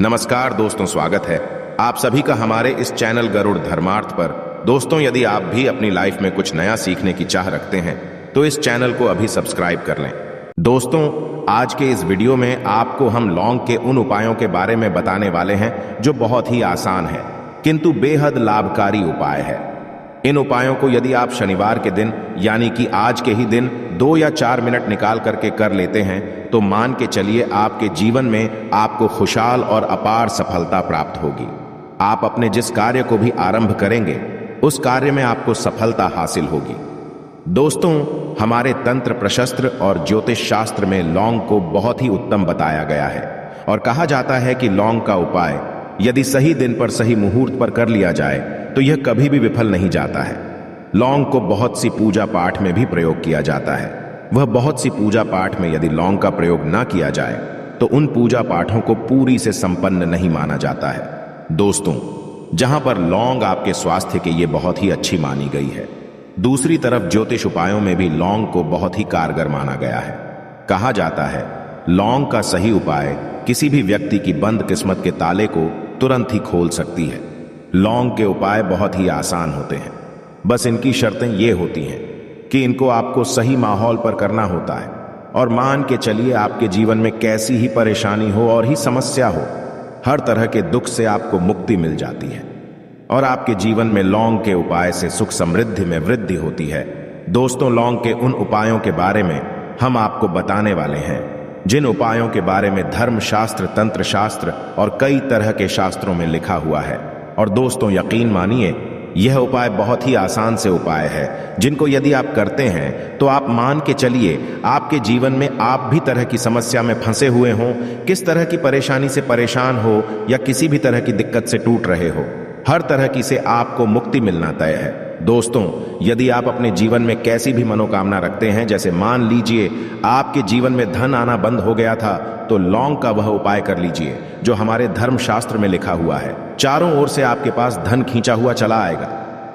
नमस्कार दोस्तों, स्वागत है आप सभी का हमारे इस चैनल गरुड़ धर्मार्थ पर। दोस्तों, यदि आप भी अपनी लाइफ में कुछ नया सीखने की चाह रखते हैं तो इस चैनल को अभी सब्सक्राइब कर लें। दोस्तों, आज के इस वीडियो में आपको हम लौंग के उन उपायों के बारे में बताने वाले हैं जो बहुत ही आसान है किंतु बेहद लाभकारी उपाय है। इन उपायों को यदि आप शनिवार के दिन यानी कि आज के ही दिन 2 या 4 मिनट निकाल करके कर लेते हैं तो मान के चलिए आपके जीवन में आपको खुशहाल और अपार सफलता प्राप्त होगी। आप अपने जिस कार्य को भी आरंभ करेंगे उस कार्य में आपको सफलता हासिल होगी। दोस्तों, हमारे तंत्र प्रशस्त्र और ज्योतिष शास्त्र में लौंग को बहुत ही उत्तम बताया गया है और कहा जाता है कि लौंग का उपाय यदि सही दिन पर सही मुहूर्त पर कर लिया जाए तो यह कभी भी विफल नहीं जाता है। लौंग को बहुत सी पूजा पाठ में भी प्रयोग किया जाता है। वह बहुत सी पूजा पाठ में यदि लौंग का प्रयोग ना किया जाए तो उन पूजा पाठों को पूरी से संपन्न नहीं माना जाता है। दोस्तों, जहां पर लौंग आपके स्वास्थ्य के लिए बहुत ही अच्छी मानी गई है, दूसरी तरफ ज्योतिष उपायों में भी लौंग को बहुत ही कारगर माना गया है। कहा जाता है लौंग का सही उपाय किसी भी व्यक्ति की बंद किस्मत के ताले को तुरंत ही खोल सकती है। लौंग के उपाय बहुत ही आसान होते हैं, बस इनकी शर्तें ये होती हैं कि इनको आपको सही माहौल पर करना होता है और मान के चलिए आपके जीवन में कैसी ही परेशानी हो और ही समस्या हो, हर तरह के दुख से आपको मुक्ति मिल जाती है और आपके जीवन में लौंग के उपाय से सुख समृद्धि में वृद्धि होती है। दोस्तों, लौंग के उन उपायों के बारे में हम आपको बताने वाले हैं जिन उपायों के बारे में धर्म शास्त्र, तंत्र शास्त्र और कई तरह के शास्त्रों में लिखा हुआ है। और दोस्तों, यकीन मानिए यह उपाय बहुत ही आसान से उपाय है जिनको यदि आप करते हैं तो आप मान के चलिए आपके जीवन में आप भी तरह की समस्या में फंसे हुए हों, किस तरह की परेशानी से परेशान हो या किसी भी तरह की दिक्कत से टूट रहे हो, हर तरह की से आपको मुक्ति मिलना तय है। दोस्तों, यदि आप अपने जीवन में कैसी भी मनोकामना रखते हैं, जैसे मान लीजिए आपके जीवन में धन आना बंद हो गया था, तो लौंग का वह उपाय कर लीजिए जो हमारे धर्म शास्त्र में लिखा हुआ है। चारों ओर से आपके पास धन खींचा हुआ चला आएगा।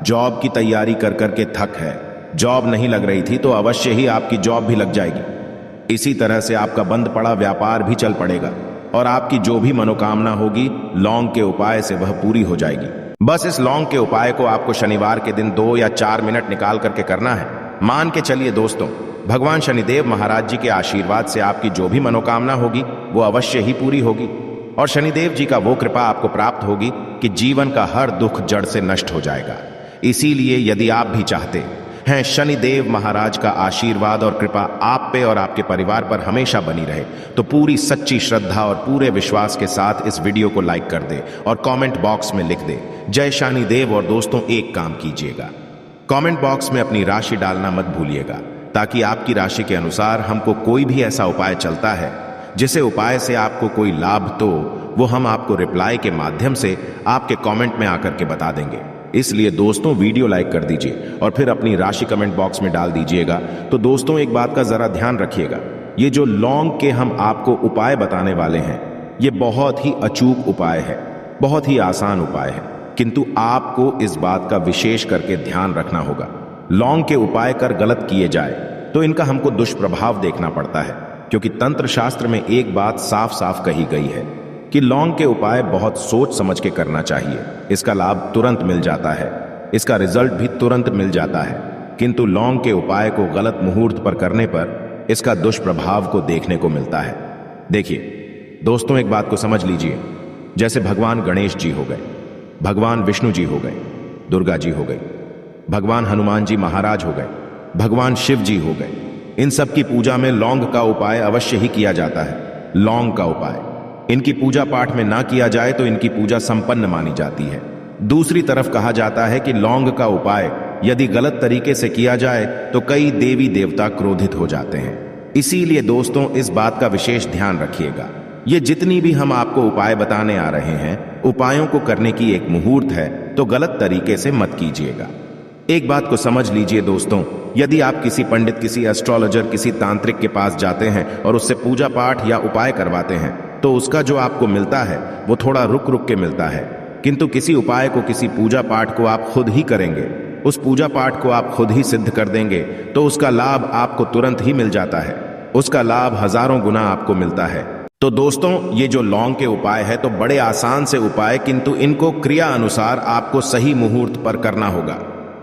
जॉब की तैयारी कर करके थक है, जॉब नहीं लग रही थी तो अवश्य ही आपकी जॉब भी लग जाएगी। इसी तरह से आपका बंद पड़ा व्यापार भी चल पड़ेगा और आपकी जो भी मनोकामना होगी लौंग के उपाय से वह पूरी हो जाएगी। बस इस लौंग के उपाय को आपको शनिवार के दिन 2 या 4 मिनट निकाल करके करना है। मान के चलिए दोस्तों, भगवान शनिदेव महाराज जी के आशीर्वाद से आपकी जो भी मनोकामना होगी वो अवश्य ही पूरी होगी और शनिदेव जी का वो कृपा आपको प्राप्त होगी कि जीवन का हर दुख जड़ से नष्ट हो जाएगा। इसीलिए यदि आप भी चाहते हैं शनिदेव महाराज का आशीर्वाद और कृपा आप पे और आपके परिवार पर हमेशा बनी रहे, तो पूरी सच्ची श्रद्धा और पूरे विश्वास के साथ इस वीडियो को लाइक कर दे और कमेंट बॉक्स में लिख दे जय शनिदेव। और दोस्तों, एक काम कीजिएगा, कमेंट बॉक्स में अपनी राशि डालना मत भूलिएगा, ताकि आपकी राशि के अनुसार हमको कोई भी ऐसा उपाय चलता है जिसे उपाय से आपको कोई लाभ तो वो हम आपको रिप्लाई के माध्यम से आपके कमेंट में आकर के बता देंगे। इसलिए दोस्तों, वीडियो लाइक कर दीजिए और फिर अपनी राशि कमेंट बॉक्स में डाल दीजिएगा। तो दोस्तों, एक बात का जरा ध्यान रखिएगा, ये जो लौंग के हम आपको उपाय बताने वाले हैं ये बहुत ही अचूक उपाय है, बहुत ही आसान उपाय है, किंतु आपको इस बात का विशेष करके ध्यान रखना होगा। लौंग के उपाय कर गलत किए जाए तो इनका हमको दुष्प्रभाव देखना पड़ता है, क्योंकि तंत्र शास्त्र में एक बात साफ साफ कही गई है कि लौंग के उपाय बहुत सोच समझ के करना चाहिए। इसका लाभ तुरंत मिल जाता है, इसका रिजल्ट भी तुरंत मिल जाता है, किंतु लौंग के उपाय को गलत मुहूर्त पर करने पर इसका दुष्प्रभाव को देखने को मिलता है। देखिए दोस्तों, एक बात को समझ लीजिए, जैसे भगवान गणेश जी हो गए, भगवान विष्णु जी हो गए, दुर्गा जी हो गई, भगवान हनुमान जी महाराज हो गए, भगवान शिव जी हो गए, इन सब की पूजा में लौंग का उपाय अवश्य ही किया जाता है। लौंग का उपाय इनकी पूजा पाठ में ना किया जाए तो इनकी पूजा संपन्न मानी जाती है। दूसरी तरफ कहा जाता है कि लौंग का उपाय यदि गलत तरीके से किया जाए तो कई देवी देवता क्रोधित हो जाते हैं। इसीलिए दोस्तों, इस बात का विशेष ध्यान रखिएगा। ये जितनी भी हम आपको उपाय बताने आ रहे हैं, उपायों को करने की एक मुहूर्त है, तो गलत तरीके से मत कीजिएगा। एक बात को समझ लीजिए दोस्तों, यदि आप किसी पंडित, किसी एस्ट्रोलॉजर, किसी तांत्रिक के पास जाते हैं और उससे पूजा पाठ या उपाय करवाते हैं तो उसका जो आपको मिलता है वो थोड़ा रुक रुक के मिलता है, किंतु किसी उपाय को, किसी पूजा पाठ को आप खुद ही करेंगे, उस पूजा पाठ को आप खुद ही सिद्ध कर देंगे तो उसका लाभ आपको तुरंत ही मिल जाता है, उसका लाभ हजारों गुना आपको मिलता है। तो दोस्तों ये जो लौंग के उपाय है तो बड़े आसान से उपाय, किंतु इनको क्रिया अनुसार आपको सही मुहूर्त पर करना होगा।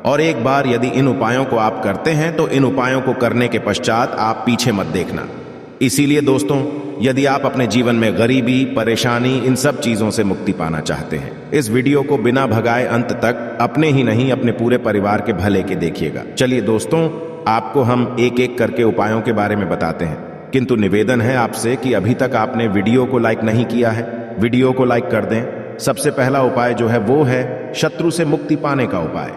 और एक बार यदि इन उपायों को आप करते हैं तो इन उपायों को करने के पश्चात आप पीछे मत देखना। इसीलिए दोस्तों, यदि आप अपने जीवन में गरीबी, परेशानी, इन सब चीजों से मुक्ति पाना चाहते हैं, इस वीडियो को बिना भगाए अंत तक अपने ही नहीं अपने पूरे परिवार के भले के देखिएगा। चलिए दोस्तों, आपको हम एक एक करके उपायों के बारे में बताते हैं, किंतु निवेदन है आपसे कि अभी तक आपने वीडियो को लाइक नहीं किया है, वीडियो को लाइक कर दें। सबसे पहला उपाय जो है वो है शत्रु से मुक्ति पाने का उपाय।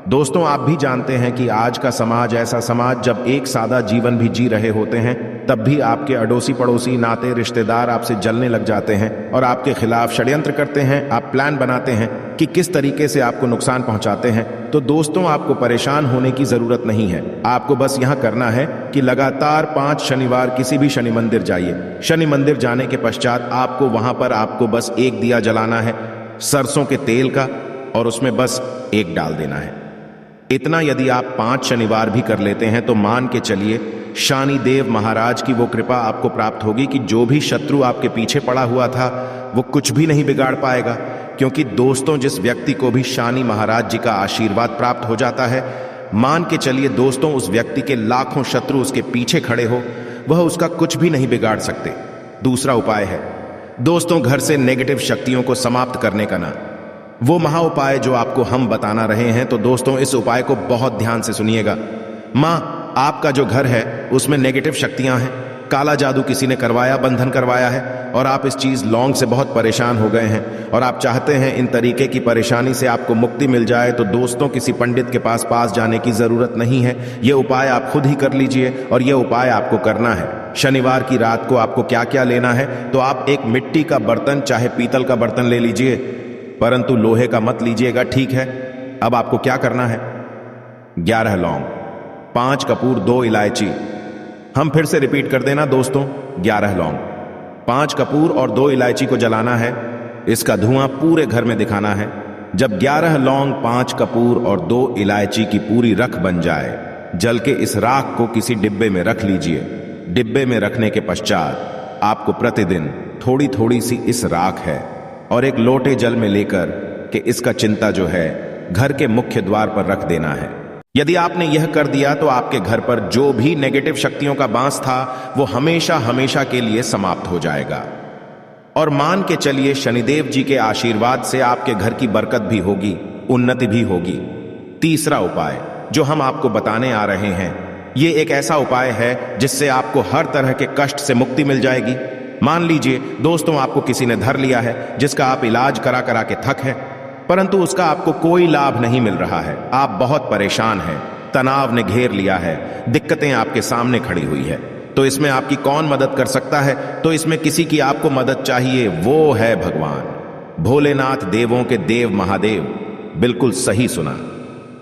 दोस्तों, आप भी जानते हैं कि आज का समाज ऐसा समाज, जब एक सादा जीवन भी जी रहे होते हैं तब भी आपके अड़ोसी पड़ोसी, नाते रिश्तेदार आपसे जलने लग जाते हैं और आपके खिलाफ षड्यंत्र करते हैं। आप प्लान बनाते हैं कि किस तरीके से आपको नुकसान पहुंचाते हैं। तो दोस्तों, आपको परेशान होने की जरूरत नहीं है। आपको बस यहां करना है कि लगातार 5 शनिवार किसी भी शनि मंदिर जाइए। शनि मंदिर जाने के पश्चात आपको वहां पर आपको बस एक दिया जलाना है सरसों के तेल का, और उसमें बस एक डाल देना है। इतना यदि आप 5 शनिवार भी कर लेते हैं तो मान के चलिए शनि देव महाराज की वो कृपा आपको प्राप्त होगी कि जो भी शत्रु आपके पीछे पड़ा हुआ था वो कुछ भी नहीं बिगाड़ पाएगा। क्योंकि दोस्तों, जिस व्यक्ति को भी शनि महाराज जी का आशीर्वाद प्राप्त हो जाता है, मान के चलिए दोस्तों, उस व्यक्ति के लाखों शत्रु उसके पीछे खड़े हो, वह उसका कुछ भी नहीं बिगाड़ सकते। दूसरा उपाय है दोस्तों, घर से नेगेटिव शक्तियों को समाप्त करने का ना, वो महा उपाय जो आपको हम बताना रहे हैं। तो दोस्तों, इस उपाय को बहुत ध्यान से सुनिएगा। माँ, आपका जो घर है उसमें नेगेटिव शक्तियां हैं, काला जादू किसी ने करवाया, बंधन करवाया है, और आप इस चीज लौंग से बहुत परेशान हो गए हैं और आप चाहते हैं इन तरीके की परेशानी से आपको मुक्ति मिल जाए। तो दोस्तों, किसी पंडित के पास जाने की जरूरत नहीं है। ये उपाय आप खुद ही कर लीजिए, और ये उपाय आपको करना है। शनिवार की रात को आपको क्या क्या लेना है, तो आप एक मिट्टी का बर्तन, चाहे पीतल का बर्तन ले लीजिए, परंतु लोहे का मत लीजिएगा, ठीक है। अब आपको क्या करना है, 11 लौंग, 5 कपूर, 2 इलायची। हम फिर से रिपीट कर देना दोस्तों, 11 लौंग, 5 कपूर और 2 इलायची को जलाना है। इसका धुआं पूरे घर में दिखाना है। जब 11 लौंग, 5 कपूर और 2 इलायची की पूरी रख बन जाए, जल के इस राख को किसी डिब्बे में रख लीजिए। डिब्बे में रखने के पश्चात आपको प्रतिदिन थोड़ी थोड़ी सी इस राख है और एक लोटे जल में लेकर के इसका चिंता जो है घर के मुख्य द्वार पर रख देना है। यदि आपने यह कर दिया तो आपके घर पर जो भी नेगेटिव शक्तियों का बांस था वो हमेशा हमेशा के लिए समाप्त हो जाएगा। और मान के चलिए शनिदेव जी के आशीर्वाद से आपके घर की बरकत भी होगी, उन्नति भी होगी। तीसरा उपाय जो हम आपको बताने आ रहे हैं, ये एक ऐसा उपाय है जिससे आपको हर तरह के कष्ट से मुक्ति मिल जाएगी। मान लीजिए दोस्तों, आपको किसी ने धर लिया है जिसका आप इलाज करा करा के थक है, परंतु उसका आपको कोई लाभ नहीं मिल रहा है। आप बहुत परेशान हैं, तनाव ने घेर लिया है, दिक्कतें आपके सामने खड़ी हुई है। तो इसमें आपकी कौन मदद कर सकता है? तो इसमें किसी की आपको मदद चाहिए, वो है भगवान भोलेनाथ, देवों के देव महादेव। बिल्कुल सही सुना।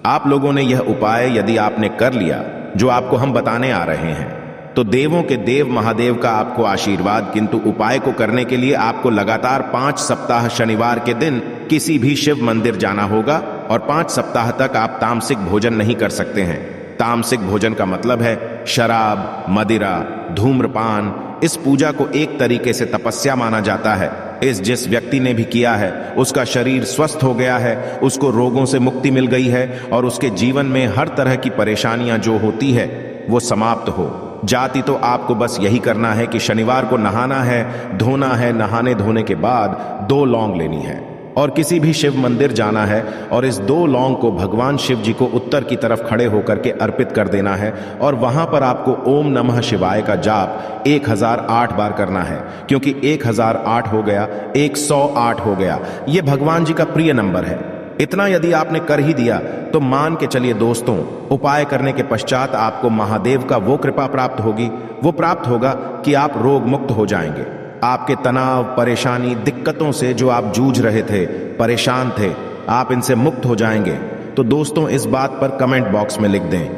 आप लोगों ने यह उपाय यदि आपने कर लिया जो आपको हम बताने आ रहे हैं, तो देवों के देव महादेव का आपको आशीर्वाद। किंतु उपाय को करने के लिए आपको लगातार 5 सप्ताह शनिवार के दिन किसी भी शिव मंदिर जाना होगा, और 5 सप्ताह तक आप तामसिक भोजन नहीं कर सकते हैं। तामसिक भोजन का मतलब है शराब, मदिरा, धूम्रपान। इस पूजा को एक तरीके से तपस्या माना जाता है। जिस व्यक्ति ने भी किया है उसका शरीर स्वस्थ हो गया है, उसको रोगों से मुक्ति मिल गई है, और उसके जीवन में हर तरह की परेशानियां जो होती है वो समाप्त हो जाती। तो आपको बस यही करना है कि शनिवार को नहाना है, धोना है, नहाने धोने के बाद 2 लौंग लेनी है और किसी भी शिव मंदिर जाना है, और इस 2 लौंग को भगवान शिव जी को उत्तर की तरफ खड़े होकर के अर्पित कर देना है। और वहां पर आपको ओम नमः शिवाय का जाप 1008 बार करना है, क्योंकि 1008 हो गया, 108 हो गया, ये भगवान जी का प्रिय नंबर है। इतना यदि आपने कर ही दिया तो मान के चलिए दोस्तों, उपाय करने के पश्चात आपको महादेव का वो कृपा प्राप्त होगी, वो प्राप्त होगा कि आप रोग मुक्त हो जाएंगे। आपके तनाव, परेशानी, दिक्कतों से जो आप जूझ रहे थे, परेशान थे, आप इनसे मुक्त हो जाएंगे। तो दोस्तों, इस बात पर कमेंट बॉक्स में लिख दें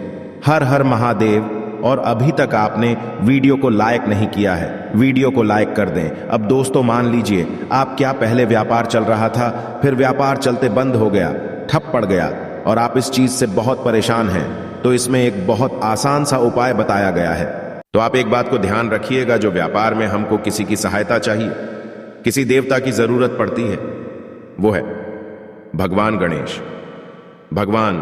हर हर महादेव। और अभी तक आपने वीडियो को लाइक नहीं किया है, वीडियो को लाइक कर दें। अब दोस्तों मान लीजिए, आप क्या पहले व्यापार चल रहा था, फिर व्यापार चलते बंद हो गया, ठप पड़ गया, और आप इस चीज से बहुत परेशान हैं, तो इसमें एक बहुत आसान सा उपाय बताया गया है। तो आप एक बात को ध्यान रखिएगा, जो व्यापार में हमको किसी की सहायता चाहिए, किसी देवता की जरूरत पड़ती है, वो है भगवान गणेश। भगवान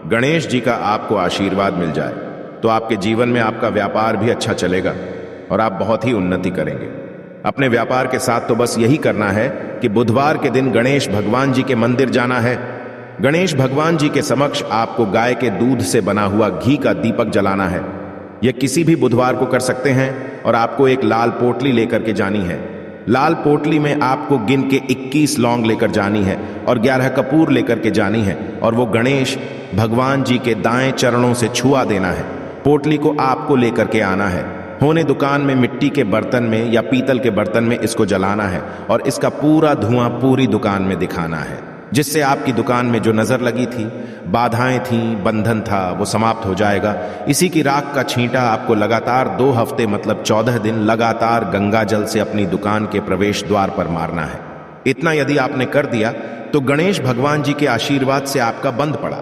गणेश जी का आपको आशीर्वाद मिल जाए तो आपके जीवन में आपका व्यापार भी अच्छा चलेगा और आप बहुत ही उन्नति करेंगे। अपने व्यापार के साथ तो बस यही करना है कि बुधवार के दिन गणेश भगवान जी के मंदिर जाना है। गणेश भगवान जी के समक्ष आपको गाय के दूध से बना हुआ घी का दीपक जलाना है। यह किसी भी बुधवार को कर सकते हैं और आपको एक लाल पोटली लेकर के जानी है। लाल पोटली में आपको गिन के 21 लौंग लेकर जानी है और 11 कपूर लेकर के जानी है और वो गणेश भगवान जी के दाएं चरणों से छुआ देना है। पोटली को आपको लेकर के आना है। होने दुकान में मिट्टी के बर्तन में या पीतल के बर्तन में इसको जलाना है और इसका पूरा धुआं पूरी दुकान में दिखाना है, जिससे आपकी दुकान में जो नजर लगी थी, बाधाएं थीं, बंधन था, वो समाप्त हो जाएगा। इसी की राख का छींटा आपको लगातार 2 हफ्ते मतलब 14 दिन लगातार गंगा जल से अपनी दुकान के प्रवेश द्वार पर मारना है। इतना यदि आपने कर दिया तो गणेश भगवान जी के आशीर्वाद से आपका बंद पड़ा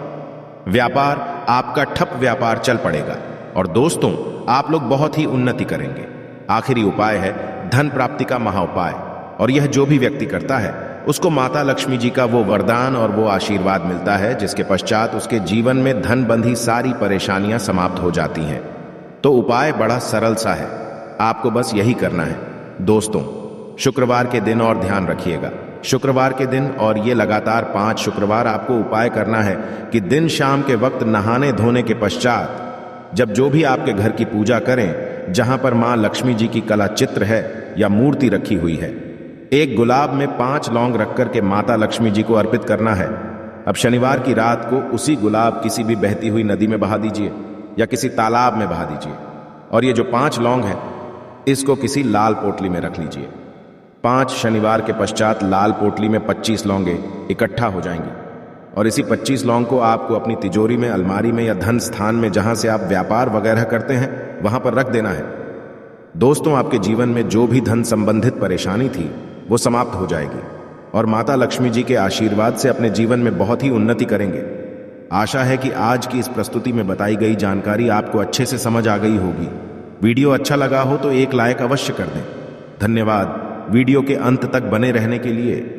व्यापार, आपका ठप व्यापार चल पड़ेगा और दोस्तों आप लोग बहुत ही उन्नति करेंगे। आखिरी उपाय है धन प्राप्ति का महाउपाय, और यह जो भी व्यक्ति करता है उसको माता लक्ष्मी जी का वो वरदान और वो आशीर्वाद मिलता है, जिसके पश्चात उसके जीवन में धन बंधी सारी परेशानियां समाप्त हो जाती हैं। तो उपाय बड़ा सरल सा है, आपको बस यही करना है। दोस्तों शुक्रवार के दिन और ध्यान रखिएगा, शुक्रवार के दिन और ये लगातार 5 शुक्रवार आपको उपाय करना है कि दिन शाम के वक्त नहाने धोने के पश्चात जब जो भी आपके घर की पूजा करें, जहां पर मां लक्ष्मी जी की कला चित्र है या मूर्ति रखी हुई है, एक गुलाब में 5 लौंग रख करके माता लक्ष्मी जी को अर्पित करना है। अब शनिवार की रात को उसी गुलाब किसी भी बहती हुई नदी में बहा दीजिए या किसी तालाब में बहा दीजिए और ये जो 5 लौंग है इसको किसी लाल पोटली में रख लीजिए। 5 शनिवार के पश्चात लाल पोटली में 25 लौंगे इकट्ठा हो जाएंगी और इसी 25 लौंग को आपको अपनी तिजोरी में, अलमारी में या धन स्थान में जहां से आप व्यापार वगैरह करते हैं वहां पर रख देना है। दोस्तों आपके जीवन में जो भी धन संबंधित परेशानी थी वो समाप्त हो जाएगी और माता लक्ष्मी जी के आशीर्वाद से अपने जीवन में बहुत ही उन्नति करेंगे। आशा है कि आज की इस प्रस्तुति में बताई गई जानकारी आपको अच्छे से समझ आ गई होगी। वीडियो अच्छा लगा हो तो एक लाइक अवश्य कर दें। धन्यवाद वीडियो के अंत तक बने रहने के लिए।